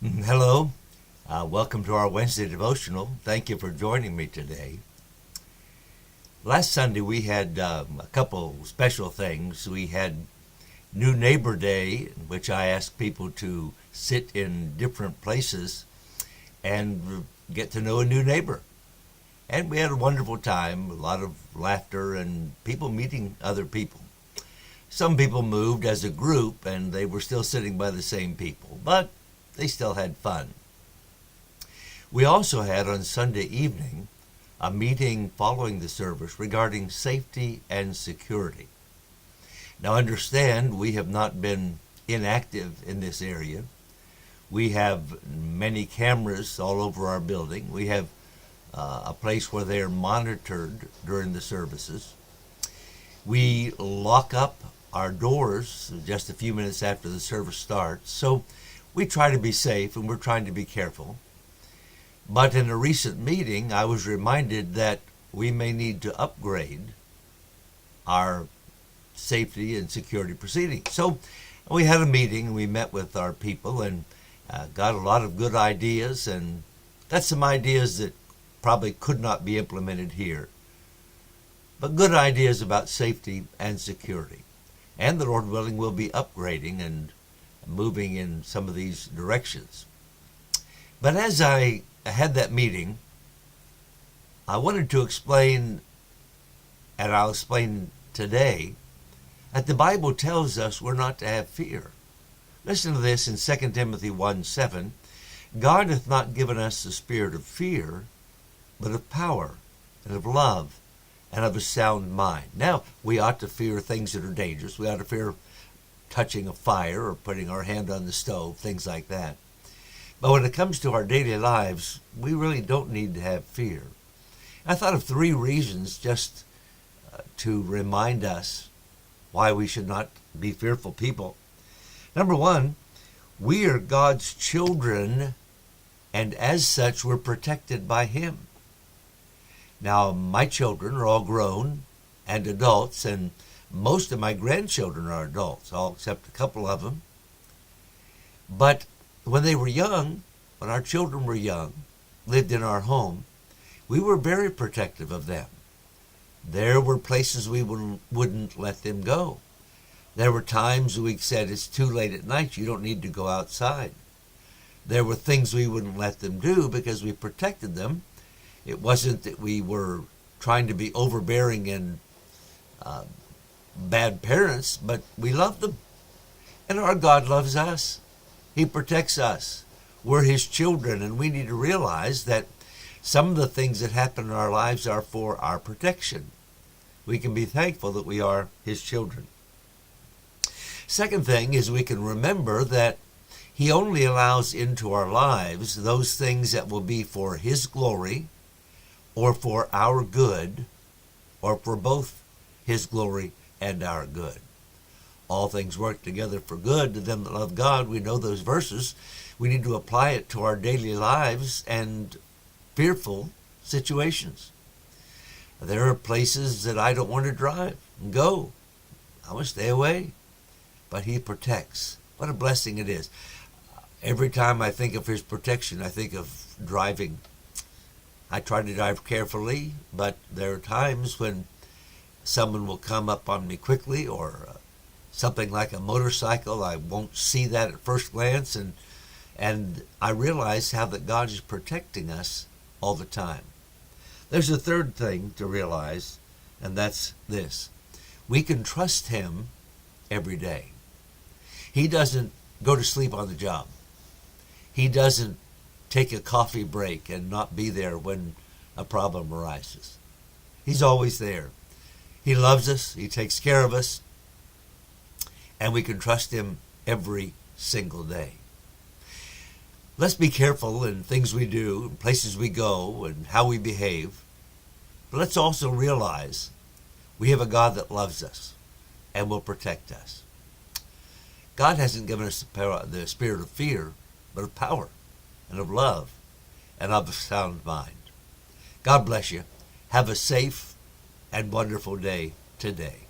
Hello. Welcome to our Wednesday devotional. Thank you for joining me today. Last Sunday we had a couple special things. We had New Neighbor Day, in which I asked people to sit in different places and get to know a new neighbor. And we had a wonderful time, a lot of laughter and people meeting other people. Some people moved as a group and they were still sitting by the same people, but they still had fun. We also had on Sunday evening a meeting following the service regarding safety and security. Now understand, we have not been inactive in this area. We have many cameras all over our building. We have a place where they are monitored during the services. We lock up our doors just a few minutes after the service starts. So we try to be safe and we're trying to be careful. But in a recent meeting, I was reminded that we may need to upgrade our safety and security proceedings. So we had a meeting, we met with our people and got a lot of good ideas, and got some ideas that probably could not be implemented here. But good ideas about safety and security. And the Lord willing, we'll be upgrading and moving in some of these directions. But as I had that meeting, I wanted to explain, and I'll explain today, that the Bible tells us we're not to have fear. Listen to this in 2 Timothy 1:7. God hath not given us the spirit of fear, but of power and of love and of a sound mind. Now, we ought to fear things that are dangerous. We ought to fear touching a fire or putting our hand on the stove, things like that. But when it comes to our daily lives, we really don't need to have fear. I thought of 3 reasons just to remind us why we should not be fearful people. Number 1, we are God's children, and as such, we're protected by Him. Now, my children are all grown and adults, and most of my grandchildren are adults, all except a couple of them. But when they were young, when our children were young, lived in our home, we were very protective of them. There were places we wouldn't let them go. There were times we said, it's too late at night, you don't need to go outside. There were things we wouldn't let them do because we protected them. It wasn't that we were trying to be overbearing and bad parents, but we loved them. And our God loves us. He protects us. We're His children, and we need to realize that some of the things that happen in our lives are for our protection. We can be thankful that we are His children. Second thing is we can remember that He only allows into our lives those things that will be for His glory or for our good, or for both His glory and our good. All things work together for good to them that love God. We know those verses. We need to apply it to our daily lives and fearful situations. There are places that I don't want to drive and go. I want to stay away. But He protects. What a blessing it is. Every time I think of His protection, I think of driving. I try to drive carefully, but there are times when someone will come up on me quickly, or something like a motorcycle. I won't see that at first glance, and I realize how that God is protecting us all the time. There's a third thing to realize, and that's this. We can trust Him every day. He doesn't go to sleep on the job. He doesn't take a coffee break and not be there when a problem arises. He's always there. He loves us. He takes care of us. And we can trust Him every single day. Let's be careful in things we do, places we go, and how we behave. But let's also realize we have a God that loves us and will protect us. God hasn't given us the spirit of fear, but of power and of love and of a sound mind. God bless you. Have a safe and wonderful day today.